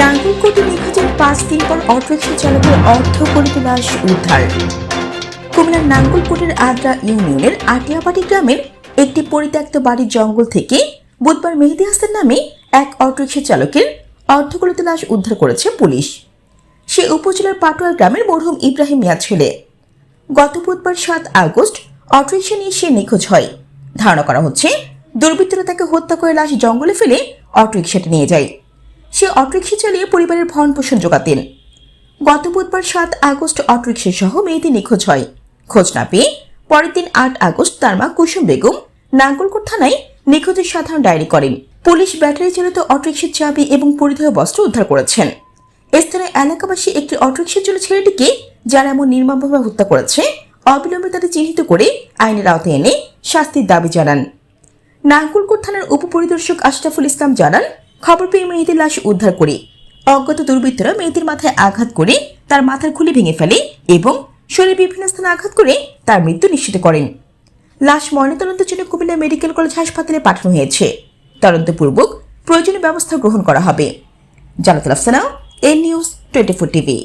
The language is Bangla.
নাঙ্গলকোটে নিখোঁজের 5 দিন পর অটোরিকশা চালকের অর্ধগলিত লাশ উদ্ধার। কুমিল্লার নাঙ্গলকোটের আদ্রা ইউনিয়নের আটিয়াবাড়ি গ্রামের একটি পরিত্যক্ত বাড়ির জঙ্গল থেকে বুধবার মেহেদী হাসান নামে এক অটোরিকশা চালকের অর্ধগলিত লাশ উদ্ধার করেছে পুলিশ। সে উপজেলার পাটোয়া গ্রামের মরহুম ইব্রাহিম মিয়ার ছেলে। গত বুধবার 7 আগস্ট অটোরিকশা নিয়ে সে নিখোঁজ হয়। ধারণা করা হচ্ছে দুর্বৃত্তরা তাকে হত্যা করে লাশ জঙ্গলে ফেলে অটোরিকশাটি নিয়ে যায়। সে অটোরিকশা চালিয়ে পরিবারের ভরণ পোষণ জোগাতেন। গত বুধবার 7 আগস্ট অটোরিকশা সহ মেয়েটি নিখোঁজ হয়। খোঁজ না পেয়ে পরের দিন 8 আগস্ট তার মা কুসুম বেগম নাঙ্গলকোট থানায় নিখোঁজের সাধারণ ডায়েরি করেন। পুলিশ ব্যাটারি চালিত অটোরিকশার চাবি এবং পরিধেয় বস্ত্র উদ্ধার করেছেন। স্থানীয় এলাকাবাসী একটি অটোরিকশা চালক ছেলেটিকে যারা এমন নির্মমভাবে হত্যা করেছে অবিলম্বে তাদের চিহ্নিত করে আইনের আওতায় এনে শাস্তির দাবি জানান। নাঙ্গলকোট থানার উপপরিদর্শক আশরাফুল ইসলাম জানান, খবর পেয়ে মেয়েদের লাশ উদ্ধার করে অজ্ঞাত দুর্বৃত্তরা মেয়েদের মাথায় আঘাত করে তার মাথার খুলি ভেঙে ফেলে এবং শরীরের বিভিন্ন স্থানে আঘাত করে তার মৃত্যু নিশ্চিত করেন। লাশ ময়নাতদন্তের জন্য কুমিল্লা মেডিকেল কলেজ হাসপাতালে পাঠানো হয়েছে। তদন্তপূর্বক প্রয়োজনীয় ব্যবস্থা গ্রহণ করা হবে। Jannatul Afsana, N news 24 TV.